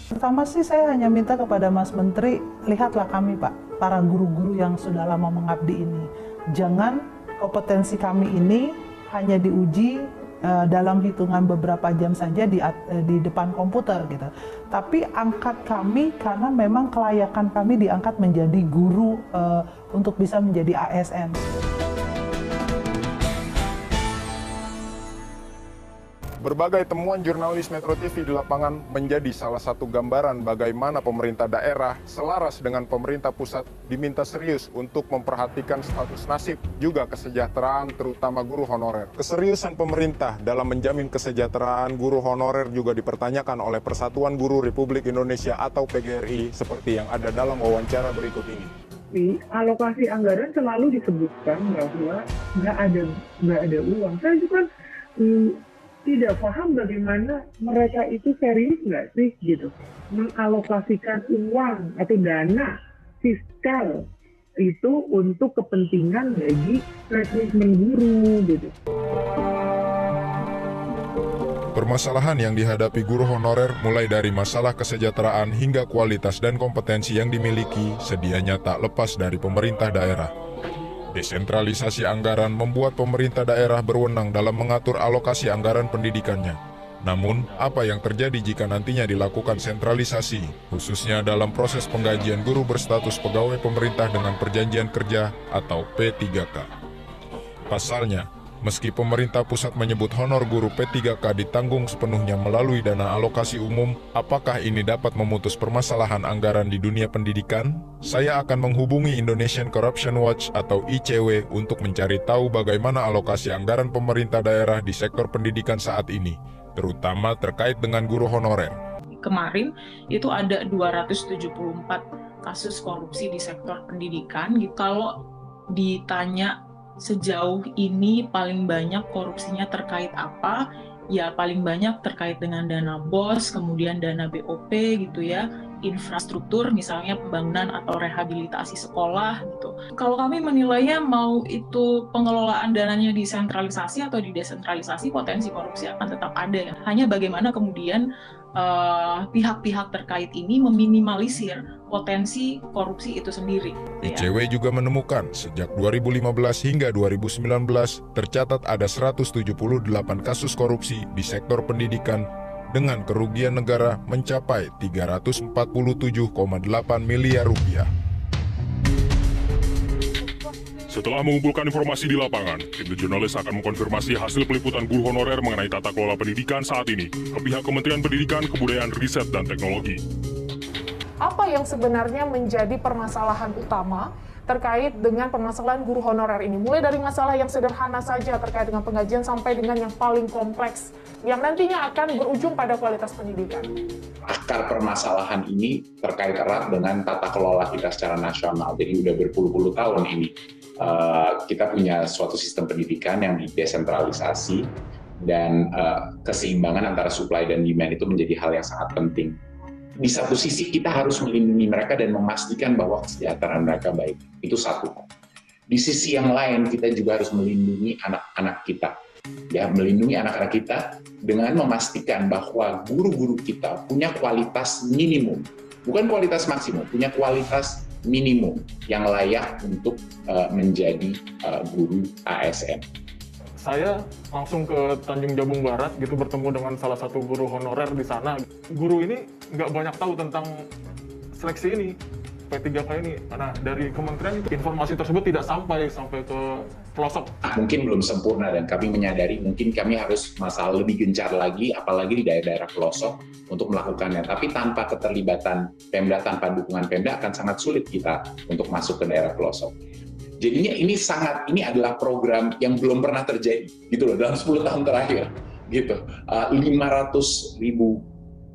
Pertama sih saya hanya minta kepada Mas Menteri, lihatlah kami Pak, para guru-guru yang sudah lama mengabdi ini. Jangan kompetensi kami ini hanya diuji dalam hitungan beberapa jam saja di depan komputer gitu. Tapi angkat kami karena memang kelayakan kami diangkat menjadi guru untuk bisa menjadi ASN. Berbagai temuan jurnalis Metro TV di lapangan menjadi salah satu gambaran bagaimana pemerintah daerah selaras dengan pemerintah pusat diminta serius untuk memperhatikan status nasib juga kesejahteraan terutama guru honorer. Keseriusan pemerintah dalam menjamin kesejahteraan guru honorer juga dipertanyakan oleh Persatuan Guru Republik Indonesia atau PGRI seperti yang ada dalam wawancara berikut ini. Di alokasi anggaran selalu disebutkan bahwa nggak ada uang. Saya juga tidak paham bagaimana mereka itu serius nggak sih gitu mengalokasikan uang atau dana fiskal itu untuk kepentingan bagi rekrutmen guru gitu. Permasalahan yang dihadapi guru honorer mulai dari masalah kesejahteraan hingga kualitas dan kompetensi yang dimiliki sedianya tak lepas dari pemerintah daerah. Desentralisasi anggaran membuat pemerintah daerah berwenang dalam mengatur alokasi anggaran pendidikannya. Namun, apa yang terjadi jika nantinya dilakukan sentralisasi, khususnya dalam proses penggajian guru berstatus pegawai pemerintah dengan perjanjian kerja atau P3K? Pasalnya, meski pemerintah pusat menyebut honor guru P3K ditanggung sepenuhnya melalui dana alokasi umum, apakah ini dapat memutus permasalahan anggaran di dunia pendidikan? Saya akan menghubungi Indonesian Corruption Watch atau ICW untuk mencari tahu bagaimana alokasi anggaran pemerintah daerah di sektor pendidikan saat ini, terutama terkait dengan guru honorer. Kemarin itu ada 274 kasus korupsi di sektor pendidikan. Kalau ditanya sejauh ini paling banyak korupsinya terkait apa? Ya paling banyak terkait dengan dana BOS, kemudian dana BOP gitu ya, infrastruktur misalnya pembangunan atau rehabilitasi sekolah gitu. Kalau kami menilainya mau itu pengelolaan dananya disentralisasi atau didesentralisasi, potensi korupsi akan tetap ada ya. Hanya bagaimana kemudian pihak-pihak terkait ini meminimalisir potensi korupsi itu sendiri. ICW juga menemukan sejak 2015 hingga 2019 tercatat ada 178 kasus korupsi di sektor pendidikan dengan kerugian negara mencapai 347,8 miliar rupiah. Setelah mengumpulkan informasi di lapangan, tim jurnalis akan mengkonfirmasi hasil peliputan guru honorer mengenai tata kelola pendidikan saat ini ke pihak Kementerian Pendidikan, Kebudayaan, Riset, dan Teknologi. Apa yang sebenarnya menjadi permasalahan utama terkait dengan permasalahan guru honorer ini? Mulai dari masalah yang sederhana saja terkait dengan penggajian sampai dengan yang paling kompleks, yang nantinya akan berujung pada kualitas pendidikan. Akar permasalahan ini terkait erat dengan tata kelola kita secara nasional. Jadi udah berpuluh-puluh tahun ini kita punya suatu sistem pendidikan yang didesentralisasi dan keseimbangan antara supply dan demand itu menjadi hal yang sangat penting. Di satu sisi kita harus melindungi mereka dan memastikan bahwa kesejahteraan mereka baik. Itu satu. Di sisi yang lain kita juga harus melindungi anak-anak kita. Ya, melindungi anak-anak kita dengan memastikan bahwa guru-guru kita punya kualitas minimum. Bukan kualitas maksimum, punya kualitas minimum yang layak untuk menjadi guru ASN. Saya langsung ke Tanjung Jabung Barat gitu, bertemu dengan salah satu guru honorer di sana. Guru ini nggak banyak tahu tentang seleksi ini, P3K ini. Nah, dari kementerian itu informasi tersebut tidak sampai ke pelosok. Mungkin belum sempurna dan kami menyadari mungkin kami harus masalah lebih gencar lagi, apalagi di daerah-daerah pelosok untuk melakukannya. Tapi tanpa keterlibatan Pemda, tanpa dukungan Pemda akan sangat sulit kita untuk masuk ke daerah pelosok. Jadinya ini adalah program yang belum pernah terjadi gitu loh dalam 10 tahun terakhir gitu. 500.000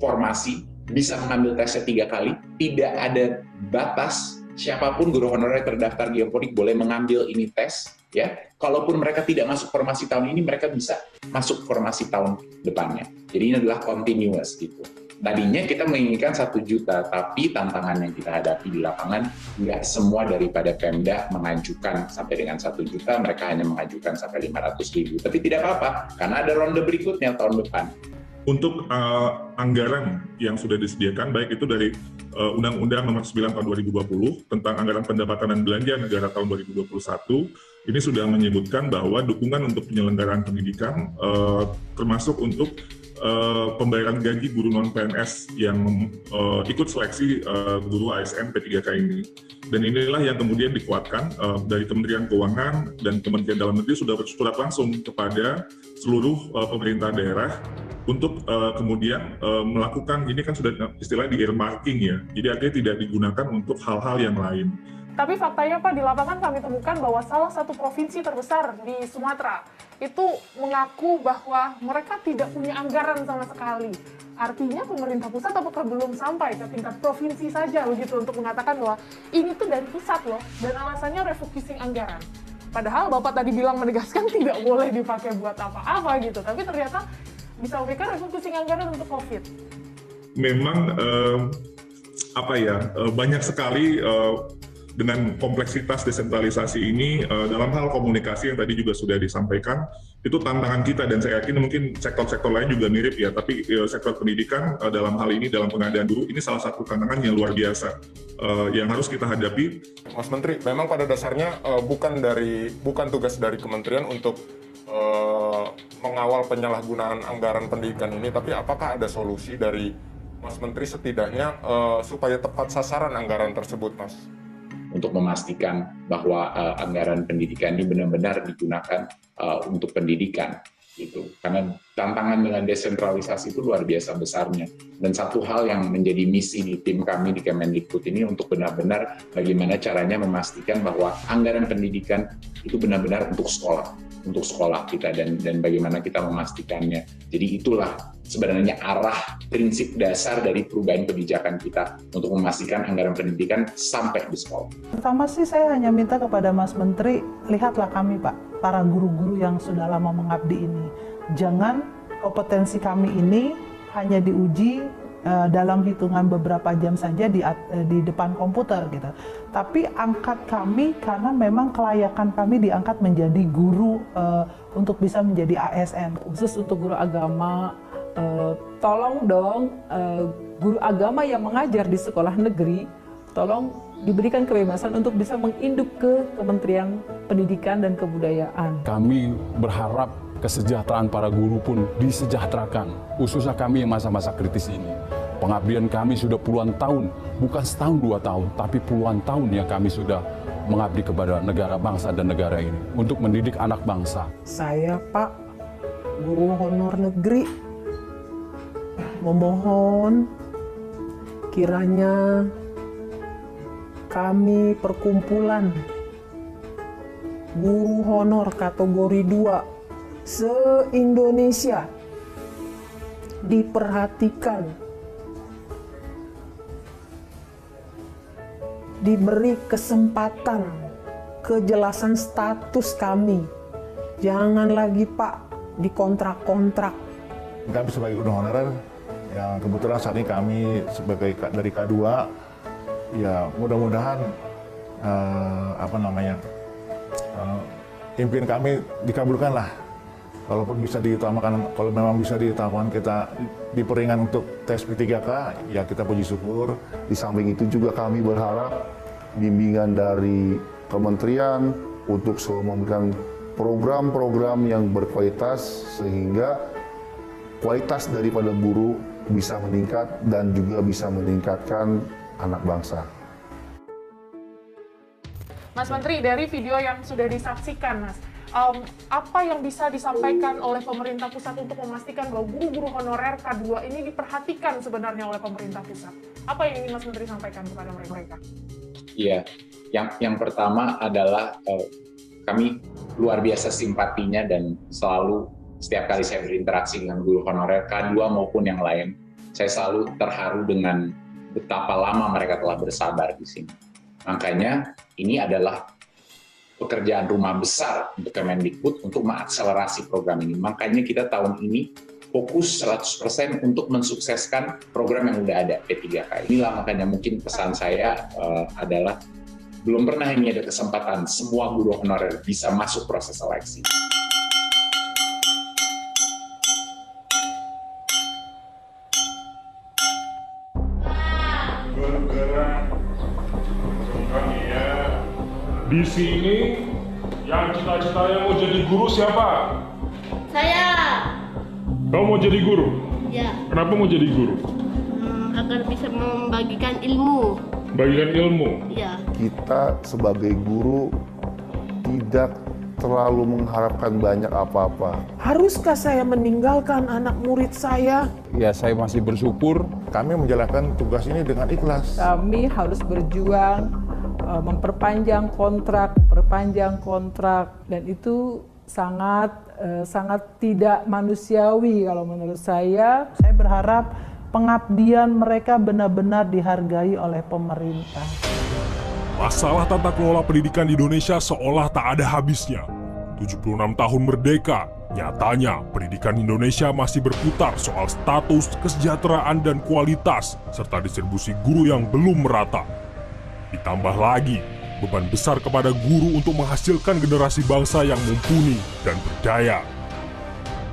formasi bisa mengambil tesnya 3 kali, tidak ada batas, siapapun guru honorer terdaftar di Geopodik boleh mengambil ini tes ya. Kalaupun mereka tidak masuk formasi tahun ini, mereka bisa masuk formasi tahun depannya. Jadi ini adalah continuous gitu. Tadinya kita menginginkan 1 juta, tapi tantangan yang kita hadapi di lapangan, nggak semua daripada Pemda mengajukan sampai dengan 1 juta, mereka hanya mengajukan sampai 500.000. Tapi tidak apa-apa, karena ada ronde berikutnya tahun depan. Untuk anggaran yang sudah disediakan, baik itu dari Undang-Undang Nomor 9 Tahun 2020 tentang Anggaran Pendapatan dan Belanja Negara tahun 2021, ini sudah menyebutkan bahwa dukungan untuk penyelenggaraan pendidikan termasuk untuk pembayaran gaji guru non-PNS yang ikut seleksi guru ASN P3K ini. Dan inilah yang kemudian dikuatkan dari Kementerian Keuangan dan Kementerian Dalam Negeri sudah bersurat langsung kepada seluruh pemerintah daerah untuk kemudian melakukan, ini kan sudah istilah di earmarking ya, jadi artinya tidak digunakan untuk hal-hal yang lain. Tapi faktanya Pak, di lapangan kami temukan bahwa salah satu provinsi terbesar di Sumatera itu mengaku bahwa mereka tidak punya anggaran sama sekali. Artinya pemerintah pusat apakah belum sampai ke tingkat provinsi saja begitu untuk mengatakan bahwa ini tuh dari pusat loh, dan alasannya refocusing anggaran. Padahal Bapak tadi bilang menegaskan tidak boleh dipakai buat apa-apa gitu, tapi ternyata bisa memberikan refocusing anggaran untuk COVID. Memang banyak sekali dengan kompleksitas desentralisasi ini dalam hal komunikasi yang tadi juga sudah disampaikan, itu tantangan kita, dan saya yakin mungkin sektor-sektor lain juga mirip ya, tapi sektor pendidikan dalam hal ini, dalam pengadaan guru, ini salah satu tantangan yang luar biasa yang harus kita hadapi. Mas Menteri, memang pada dasarnya bukan tugas dari kementerian untuk mengawal penyalahgunaan anggaran pendidikan ini, tapi apakah ada solusi dari Mas Menteri setidaknya supaya tepat sasaran anggaran tersebut, Mas? Untuk memastikan bahwa anggaran pendidikan ini benar-benar digunakan untuk pendidikan, gitu. Karena tantangan dengan desentralisasi itu luar biasa besarnya. Dan satu hal yang menjadi misi di tim kami di Kemendikbud ini untuk benar-benar bagaimana caranya memastikan bahwa anggaran pendidikan itu benar-benar untuk sekolah kita, dan bagaimana kita memastikannya. Jadi itulah sebenarnya arah prinsip dasar dari perubahan kebijakan kita untuk memastikan anggaran pendidikan sampai di sekolah. Pertama sih saya hanya minta kepada Mas Menteri, lihatlah kami Pak, para guru-guru yang sudah lama mengabdi ini. Jangan kompetensi kami ini hanya diuji dalam hitungan beberapa jam saja di depan komputer gitu. Tapi angkat kami karena memang kelayakan kami diangkat menjadi guru untuk bisa menjadi ASN. Khusus untuk guru agama, tolong dong guru agama yang mengajar di sekolah negeri, tolong diberikan kebebasan untuk bisa menginduk ke Kementerian Pendidikan dan Kebudayaan. Kami berharap kesejahteraan para guru pun disejahterakan, khususnya kami yang masa-masa kritis ini. Pengabdian kami sudah puluhan tahun, bukan setahun 2 tahun, tapi puluhan tahun yang kami sudah mengabdi kepada negara, bangsa, dan negara ini untuk mendidik anak bangsa. Saya Pak, guru honor negeri, memohon kiranya kami perkumpulan guru honor kategori 2 se-Indonesia diperhatikan, diberi kesempatan, kejelasan status kami. Jangan lagi Pak dikontrak-kontrak. Kami sebagai guru honorer, yang kebetulan saat ini kami sebagai dari K2, ya mudah-mudahan impian kami dikabulkan lah. Kalaupun bisa diutamakan, kalau memang bisa diutamakan kita diperingan untuk tes P3K, ya kita puji syukur. Di samping itu juga kami berharap bimbingan dari kementerian untuk selalu memberikan program-program yang berkualitas sehingga kualitas daripada guru bisa meningkat dan juga bisa meningkatkan anak bangsa. Mas Menteri, dari video yang sudah disaksikan, Mas, apa yang bisa disampaikan oleh pemerintah pusat untuk memastikan bahwa guru-guru honorer K2 ini diperhatikan sebenarnya oleh pemerintah pusat? Apa yang ingin Mas Menteri sampaikan kepada mereka? Iya, yang pertama adalah kami luar biasa simpatinya dan selalu setiap kali saya berinteraksi dengan guru honorer K2 maupun yang lain, saya selalu terharu dengan betapa lama mereka telah bersabar di sini. Makanya ini adalah pekerjaan rumah besar untuk Kemendikbud untuk mengakselerasi program ini. Makanya kita tahun ini fokus 100% untuk mensukseskan program yang udah ada, P3K. Inilah makanya mungkin pesan saya adalah belum pernah ini ada kesempatan semua guru honorer bisa masuk proses seleksi. Di sini yang cita-citanya mau jadi guru siapa? Saya. Kamu mau jadi guru? Ya. Kenapa mau jadi guru? Agar bisa membagikan ilmu. Bagikan ilmu? Ya. Kita sebagai guru tidak terlalu mengharapkan banyak apa-apa. Haruskah saya meninggalkan anak murid saya? Ya, saya masih bersyukur. Kami menjalankan tugas ini dengan ikhlas. Kami harus berjuang memperpanjang kontrak, dan itu sangat tidak manusiawi kalau menurut saya. Saya berharap pengabdian mereka benar-benar dihargai oleh pemerintah. Masalah tata kelola pendidikan di Indonesia seolah tak ada habisnya. 76 tahun merdeka, nyatanya pendidikan Indonesia masih berputar soal status, kesejahteraan, dan kualitas, serta distribusi guru yang belum merata. Ditambah lagi, beban besar kepada guru untuk menghasilkan generasi bangsa yang mumpuni dan berdaya.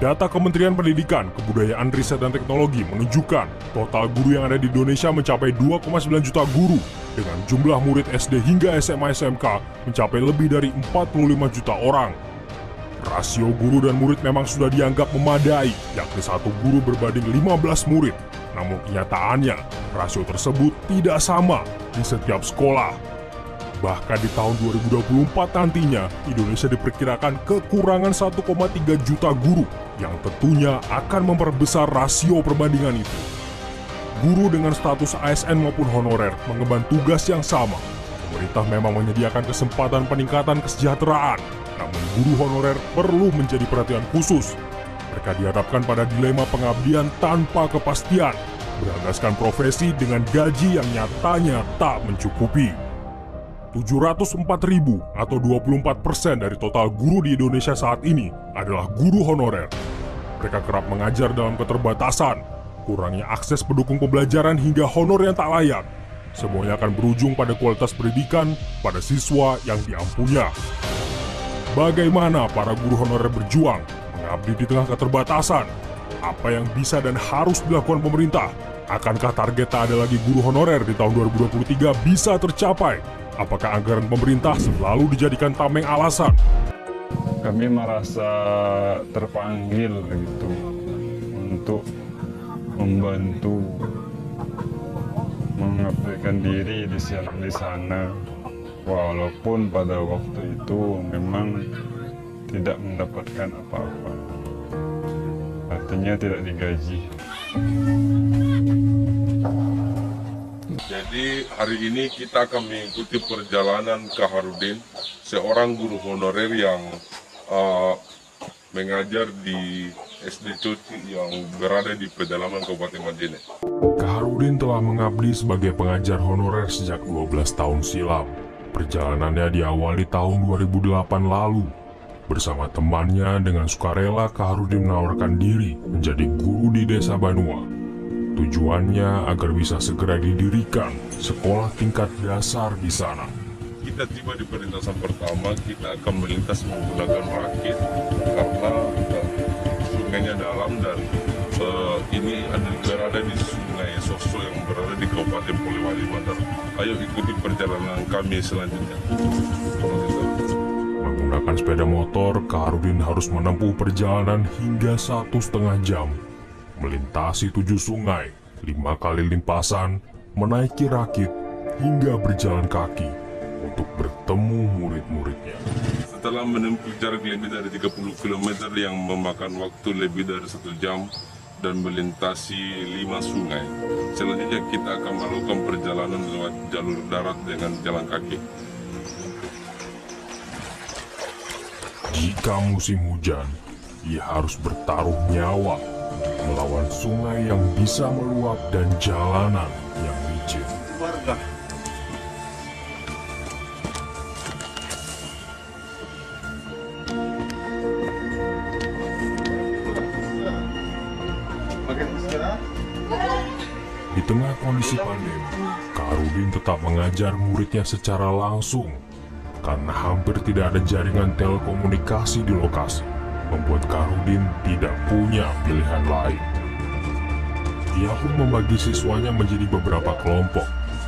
Data Kementerian Pendidikan, Kebudayaan, Riset, dan Teknologi menunjukkan total guru yang ada di Indonesia mencapai 2,9 juta guru, dengan jumlah murid SD hingga SMA SMK mencapai lebih dari 45 juta orang. Rasio guru dan murid memang sudah dianggap memadai, yakni satu guru berbanding 15 murid. Namun kenyataannya, rasio tersebut tidak sama di setiap sekolah. Bahkan di tahun 2024 nantinya, Indonesia diperkirakan kekurangan 1,3 juta guru, yang tentunya akan memperbesar rasio perbandingan itu. Guru dengan status ASN maupun honorer mengemban tugas yang sama. Pemerintah memang menyediakan kesempatan peningkatan kesejahteraan, namun guru honorer perlu menjadi perhatian khusus. Mereka dihadapkan pada dilema pengabdian tanpa kepastian, beranggaskan profesi dengan gaji yang nyatanya tak mencukupi. 704.000 atau 24% dari total guru di Indonesia saat ini adalah guru honorer. Mereka kerap mengajar dalam keterbatasan, kurangnya akses pendukung pembelajaran hingga honor yang tak layak. Semuanya akan berujung pada kualitas pendidikan pada siswa yang diampunya. Bagaimana para guru honorer berjuang mengabdi di tengah keterbatasan? Apa yang bisa dan harus dilakukan pemerintah? Akankah target tak ada lagi guru honorer di tahun 2023 bisa tercapai? Apakah anggaran pemerintah selalu dijadikan tameng alasan? Kami merasa terpanggil gitu untuk membantu mengabdikan diri di sana, walaupun pada waktu itu memang tidak mendapatkan apa-apa, artinya tidak digaji. Jadi hari ini kita akan mengikuti perjalanan Kaharudin, seorang guru honorer yang mengajar di SD Cuci yang berada di pedalaman Kabupaten Majene. Kaharudin telah mengabdi sebagai pengajar honorer sejak 12 tahun silam. Perjalanannya diawali tahun 2008 lalu. Bersama temannya dengan sukarela, Kaharudin menawarkan diri menjadi guru di Desa Banua. Tujuannya agar bisa segera didirikan sekolah tingkat dasar di sana. Kita tiba di perlintasan pertama, kita akan melintas menggunakan rakit karena sungainya dalam dan ini berada di Sungai Soso yang berada di Kabupaten Polewali Mandar. Ayo ikuti perjalanan kami selanjutnya. Menggunakan sepeda motor, Kaharudin harus menempuh perjalanan hingga 1,5 jam. Melintasi 7 sungai, 5 kali limpasan, menaiki rakit, hingga berjalan kaki untuk bertemu murid-muridnya. Setelah menempuh jarak lebih dari 30 km yang memakan waktu lebih dari 1 jam dan melintasi 5 sungai, selanjutnya kita akan melakukan perjalanan lewat jalur darat dengan jalan kaki. Jika musim hujan, ia harus bertaruh nyawa melawan sungai yang bisa meluap dan jalanan yang licin. Di tengah kondisi pandemi, Kaharudin tetap mengajar muridnya secara langsung karena hampir tidak ada jaringan telekomunikasi di lokasi, membuat Kaharudin tidak punya pilihan lain. Ia pun membagi siswanya menjadi beberapa kelompok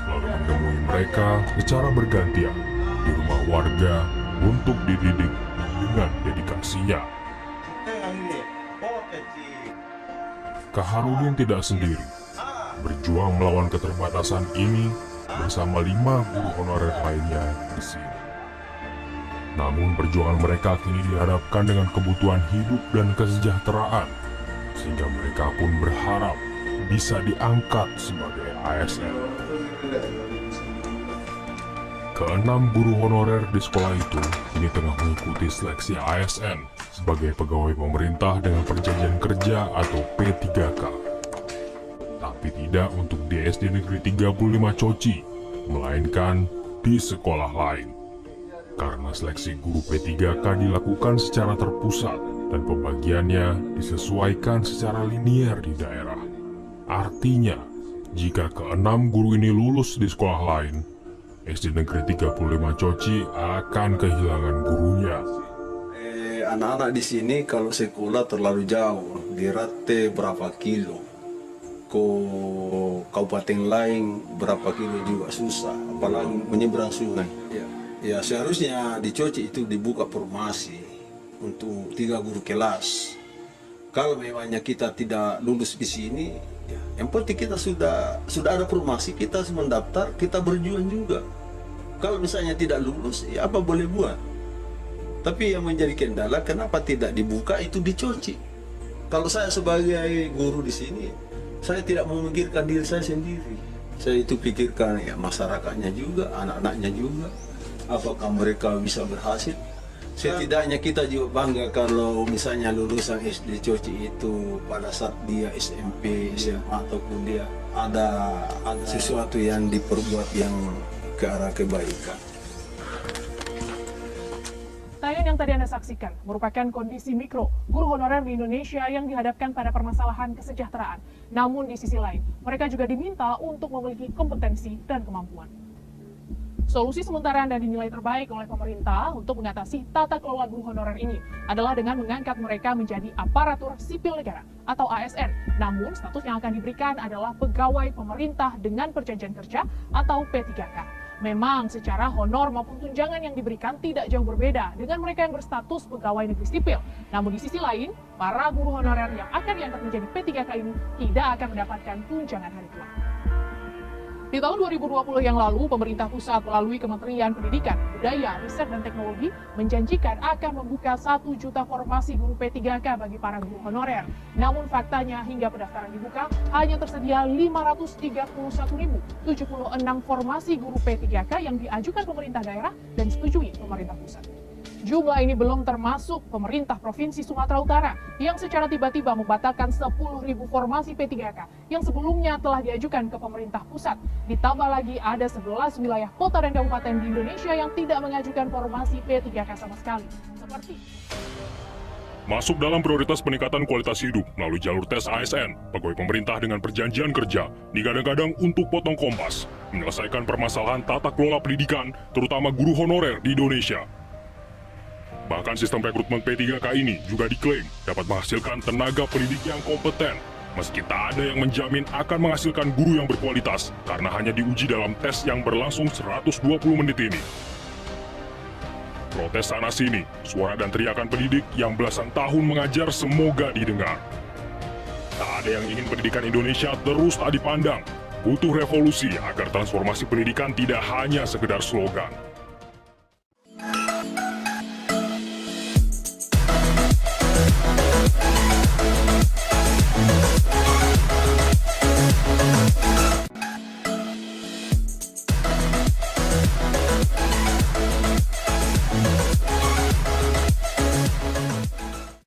lalu menemui mereka secara bergantian di rumah warga untuk dididik dengan dedikasinya. Kaharudin tidak sendiri, berjuang melawan keterbatasan ini bersama 5 guru honorer lainnya di sini. Namun perjuangan mereka kini dihadapkan dengan kebutuhan hidup dan kesejahteraan, sehingga mereka pun berharap bisa diangkat sebagai ASN. Keenam guru honorer di sekolah itu kini tengah mengikuti seleksi ASN sebagai pegawai pemerintah dengan perjanjian kerja atau P3K. Tapi tidak untuk di SD Negeri 35 Coci, melainkan di sekolah lain. Karena seleksi guru P3K dilakukan secara terpusat dan pembagiannya disesuaikan secara linier di daerah. Artinya, jika keenam guru ini lulus di sekolah lain, SD Negeri 35 Coci akan kehilangan gurunya. Anak-anak di sini kalau sekolah terlalu jauh, di Rate berapa kilo, ke kabupaten lain berapa kilo juga susah, apalagi menyeberang sungai. Ya seharusnya di Coci itu dibuka formasi untuk 3 guru kelas. Kalau memangnya kita tidak lulus di sini, yang penting kita sudah ada formasi, kita harus mendaftar, kita berjuang juga. Kalau misalnya tidak lulus, ya apa boleh buat. Tapi yang menjadi kendala, kenapa tidak dibuka itu di Coci? Kalau saya sebagai guru di sini, saya tidak memikirkan diri saya sendiri. Saya itu pikirkan ya masyarakatnya juga, anak-anaknya juga. Apakah mereka bisa berhasil? Setidaknya kita juga bangga kalau misalnya lulusan SD Coci itu pada saat dia SMP, SMA ataupun dia ada sesuatu yang diperbuat yang ke arah kebaikan. Tayangan yang tadi Anda saksikan merupakan kondisi mikro guru honorer di Indonesia yang dihadapkan pada permasalahan kesejahteraan. Namun di sisi lain, mereka juga diminta untuk memiliki kompetensi dan kemampuan. Solusi sementara dan dinilai terbaik oleh pemerintah untuk mengatasi tata kelola guru honorer ini adalah dengan mengangkat mereka menjadi aparatur sipil negara atau ASN. Namun status yang akan diberikan adalah pegawai pemerintah dengan perjanjian kerja atau P3K. Memang secara honor maupun tunjangan yang diberikan tidak jauh berbeda dengan mereka yang berstatus pegawai negeri sipil. Namun di sisi lain, para guru honorer yang akan diangkat menjadi P3K ini tidak akan mendapatkan tunjangan hari tua. Di tahun 2020 yang lalu, pemerintah pusat melalui Kementerian Pendidikan, Budaya, Riset, dan Teknologi menjanjikan akan membuka 1 juta formasi guru P3K bagi para guru honorer. Namun faktanya hingga pendaftaran dibuka, hanya tersedia 531.076 formasi guru P3K yang diajukan pemerintah daerah dan disetujui pemerintah pusat. Jumlah ini belum termasuk pemerintah Provinsi Sumatera Utara yang secara tiba-tiba membatalkan 10.000 formasi P3K yang sebelumnya telah diajukan ke pemerintah pusat. Ditambah lagi ada 11 wilayah kota dan kabupaten di Indonesia yang tidak mengajukan formasi P3K sama sekali. Seperti masuk dalam prioritas peningkatan kualitas hidup melalui jalur tes ASN, pegawai pemerintah dengan perjanjian kerja digadang-gadang untuk potong kompas, menyelesaikan permasalahan tata kelola pendidikan, terutama guru honorer di Indonesia. Bahkan sistem rekrutmen P3K ini juga diklaim dapat menghasilkan tenaga pendidik yang kompeten, meski tak ada yang menjamin akan menghasilkan guru yang berkualitas karena hanya diuji dalam tes yang berlangsung 120 menit ini. Protes sana-sini, suara dan teriakan pendidik yang belasan tahun mengajar semoga didengar. Tak ada yang ingin pendidikan Indonesia terus tak dipandang. Butuh revolusi agar transformasi pendidikan tidak hanya sekedar slogan.